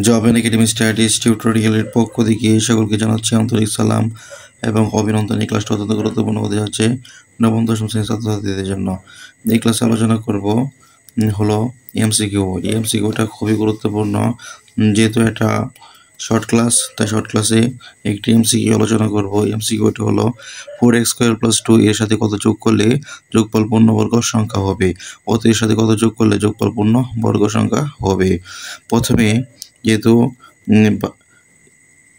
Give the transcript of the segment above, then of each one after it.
Job and academic studies টিউটোরিয়ালের পক্ষ থেকে সকলকে জানাচ্ছি আন্তরিক সালাম এবং অভিনন্দন। এই ক্লাসটা অত্যন্ত গুরুত্বপূর্ণ হতে যাচ্ছে নবম দশম শ্রেণীর ছাত্রছাত্রীদের জন্য। এই ক্লাসে আলোচনা করব হলো এমসিকিউ। এই এমসিকিউটা খুবই গুরুত্বপূর্ণ, যেহেতু এটা শর্ট ক্লাস, তাই শর্ট ক্লাসে একটি এমসিকিউ আলোচনা করব। এমসিকিউটি হলো 4x² + 2 এর সাথে কত যোগ করলে যোগফল পূর্ণবর্গ সংখ্যা হবে, অত এর সাথে কত যোগ করলে যোগফল পূর্ণবর্গ সংখ্যা হবে। প্রথমে যেহেতু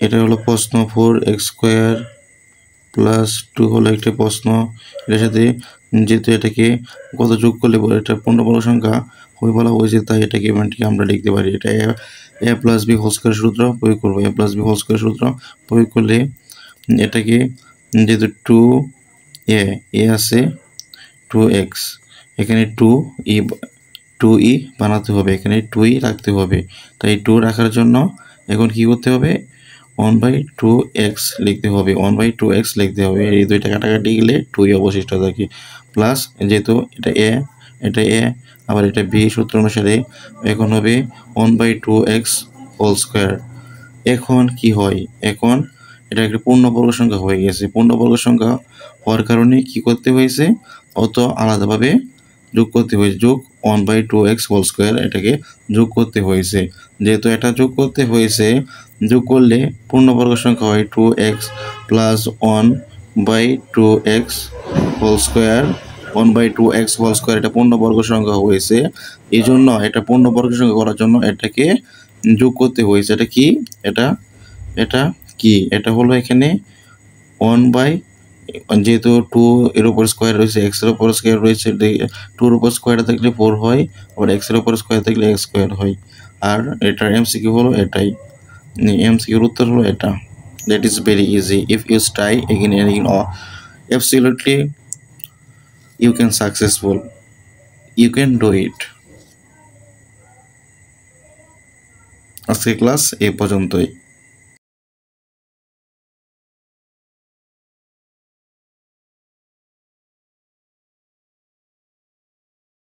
এটা হলো প্রশ্ন, 4x² + 2 হলো একটি প্রশ্ন, এর সাথে যেহেতু এটাকে কত যোগ করলে এটা পূর্ণবর্গ সংখ্যা হবে বলা হয়েছে, তাই এটাকে আমরা লিখতে পারি এটা a + b হোল স্কয়ার সূত্র প্রয়োগ করবো। a + b হোল স্কয়ার সূত্র প্রয়োগ করলে এটাকে যেহেতু 2a আছে 2x, এখানে 2e বানাতে হবে, এখানে 2e রাখতে হবে, তাই 2 রাখার জন্য এখন কি করতে হবে, 1/2x লিখতে হবে, 1/2x লিখতে হবে। এই দুইটা কাটাকাটি গেলে 2e অবশিষ্ট থাকে, প্লাস যেহেতু এটা a আবার এটা b, সূত্র অনুসারে এখন হবে 1/2x হোল স্কয়ার। এখন কি হয়, এখন এটা একটা পূর্ণবর্গ সংখ্যা হয়ে গেছে। পূর্ণবর্গ সংখ্যা হওয়ার কারণে কি করতে হয়েছে, অত আলাদাভাবে যোগ করতে হয়েছে, যোগ 1/2x হোল স্কয়ার, এটাকে যোগ করতে হয়েছে। যেহেতু এটা যোগ করতে হয়েছে, যোগ করলে পূর্ণবর্গ সংখ্যা হয় 2x + 1/2x whole square. 1/2x whole square এটা পূর্ণবর্গ সংখ্যা হয়েছে, এই জন্য এটা পূর্ণবর্গ সংখ্যা করার জন্য এটাকে যোগ করতে হয়েছে। এটা কি, এটা হলো এখানে 1 যেহেতু 2 এর উপর স্কয়ার রয়েছে, x এর উপর স্কয়ার রয়েছে, 2 এর উপর স্কয়ার থাকলে 4 হয়, আর x এর উপর স্কয়ার থাকলে x স্কয়ার হয়। আর এটার এমসিকিউ হলো এটাই, এমসিকিউর উত্তর হলো এটা। That is very easy. If you try again and again, absolutely you can successful, you can do it. আজকে ক্লাস এই পর্যন্তই।